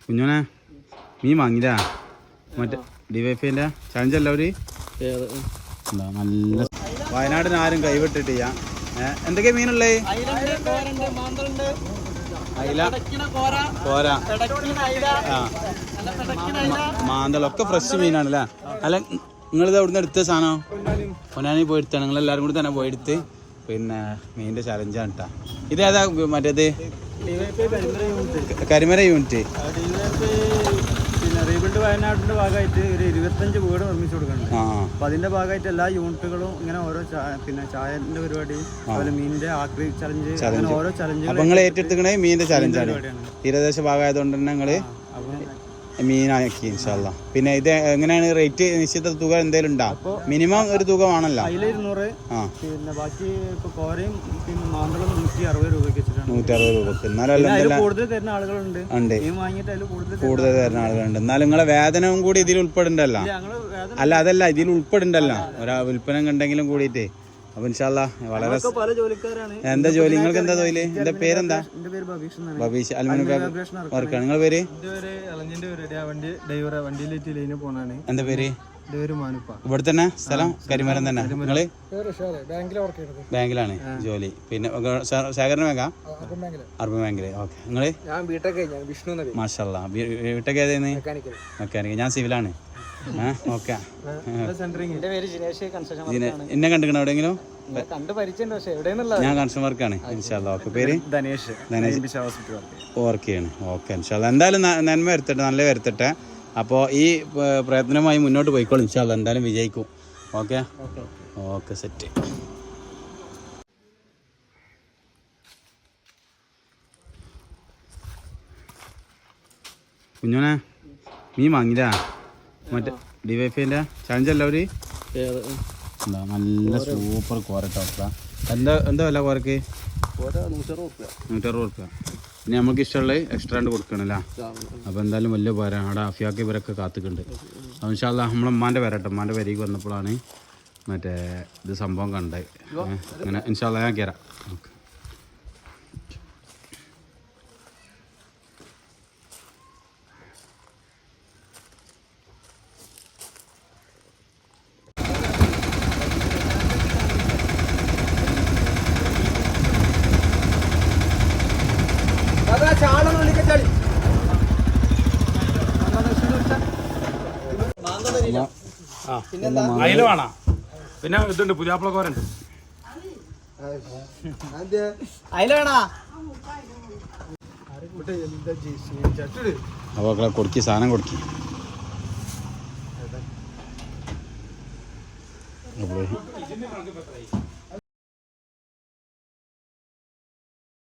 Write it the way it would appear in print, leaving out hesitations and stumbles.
കുഞ്ഞോനെ മീൻ വാങ്ങിയില്ല മറ്റേ ഡിവൈഫൈൻ്റെ ചലഞ്ചല്ല ഒരു എന്താ നല്ല വയനാടിന് ആരും കൈവിട്ടിട്ടില്ല. എന്തൊക്കെയാ മീനുള്ളേ? അയില, കോര, മാന്തളൊക്കെ ഫ്രഷ് മീനാണല്ലേ. അല്ല നിങ്ങളിത് എവിടുന്ന് എടുത്ത സാധനം? പൊന്നാനി പോയി എടുത്താണ്. നിങ്ങളെല്ലാവരും കൂടി തന്നെ പോയെടുത്ത് പിന്നെ മീനിൻ്റെ ചലഞ്ചാണ് കേട്ടോ. ഇതേതാ മറ്റേത്? കരിമര യൂണിറ്റ്. റീബിൽഡ് വയനാടിന്റെ ഭാഗമായിട്ട് ഒരു 25 വീട് നിർമ്മിച്ചു കൊടുക്കുന്നുണ്ട്. അപ്പൊ അതിന്റെ ഭാഗമായിട്ട് എല്ലാ യൂണിറ്റുകളും ഇങ്ങനെ ഓരോ പിന്നെ ചായന്റെ പരിപാടി, അതുപോലെ മീനിന്റെ ആക്രി ചലഞ്ച്, അങ്ങനെ ഓരോ ചലഞ്ചുകൾ നിങ്ങൾ ഏറ്റെടുത്തിക്കണേ മീനിന്റെ ചലഞ്ചാണ്. തീരദേശ ഭാഗമായതുകൊണ്ട് തന്നെ ഞങ്ങള് മീനാക്കി ഇൻഷാല്ല. പിന്നെ ഇത് എങ്ങനെയാണ് റേറ്റ്? നിശ്ചിത തുക എന്തെങ്കിലും ഉണ്ടോ? മിനിമം ഒരു തുക വേണല്ലോ. 200. പിന്നെ ബാക്കി കോരയും പിന്നെ മാന്തളം 160 രൂപയ്ക്ക് വെച്ചിട്ടാണ്. 160 രൂപക്ക്. എന്നാലും കൂടുതൽ തരുന്ന ആളുകളുണ്ട്. കൂടുതൽ തരുന്ന ആളുകളുണ്ട്. എന്നാലും നിങ്ങളെ വേതനവും കൂടി ഇതിൽ ഉൾപ്പെടുന്നുണ്ടല്ലോ. അല്ല അതല്ല, ഇതിൽ ഉൾപ്പെടുന്നുണ്ടല്ലോ. ഒരാ വിൽപ്പന ഉണ്ടെങ്കിലും കൂടിയിട്ട്. അപ്പൊ ഇൻഷാല്ലാ വളരെ എന്താ ജോലി? നിങ്ങൾക്ക് എന്താ തൊഴില്? എന്റെ പേരെന്താ? ബബീഷ്. അലുമിനിയം വർക്കാണ്. നിങ്ങളുടെ പേര്? എന്താ പേര്? ഇവിടെ തന്നെ സ്ഥലം? കരിമരം തന്നെ. നിങ്ങള് ബാങ്കിലാണ് ജോലി. പിന്നെ ശേഖരൻ ബാങ്കാ? അർബൻ ബാങ്കില്. ഓക്കെ. നിങ്ങള്? മാഷാല്ലാ. വീട്ടൊക്കെ ഏതായിരുന്നു? മെക്കാനിക്കൽ. ഞാൻ സിവിലാണ്. ഓക്കെ. എന്നെ കണ്ടിക്കണോ എവിടെയെങ്കിലും? ഞാൻ കൺസ്യൂമർ വർക്കാണ്. ഇൻഷാല്ലാ. ഓക്കെ. പേര്? ധനേഷ്. വർക്ക് ചെയ്യാണ്. ഓക്കെ. ഇൻഷാല്ലാ. എന്തായാലും നന്മ വരുത്തട്ടെ, നല്ല വരുത്തട്ടെ. അപ്പോൾ ഈ പ്രയത്നമായി മുന്നോട്ട് പോയിക്കോളും. ഇൻഷാല്ലാ എന്തായാലും വിജയിക്കും. Okay okay set. കുഞ്ഞോനെ മീൻ വാങ്ങിയില്ല മറ്റേ ഡിവൈഫൈൻ്റെ ചലഞ്ചല്ല ഒരു എന്താ നല്ല സൂപ്പർ കോര കേട്ടോ. എന്താ വില കോരക്ക്? 160 റുപ്യ. പിന്നെ നമുക്ക് ഇഷ്ടമുള്ള എക്സ്ട്രാ കൊടുക്കണല്ലേ. അപ്പോൾ എന്തായാലും വലിയ പോരാ. അവിടെ അഫിയാക്ക് ഇവരൊക്കെ കാത്തിക്കുന്നുണ്ട്. അപ്പോൾ ഇൻഷാല്ലാ നമ്മളെ ഉമ്മാൻ്റെ പേരാട്ടോ. ഉമ്മാൻ്റെ പേരേക്ക് വന്നപ്പോഴാണ് മറ്റേ ഇത് സംഭവം കണ്ടത്. അങ്ങനെ ഇൻഷാല്ലാ ഞാൻ കയറാം. ഓക്കെ. അയില വേണ. പിന്നെ ഇതുണ്ട് പുതിയാപ്പിളക്കോരുണ്ട്. അയില വേണ. അപ്പോൾ കൊടുക്കി സാധനം കൊടുക്കി.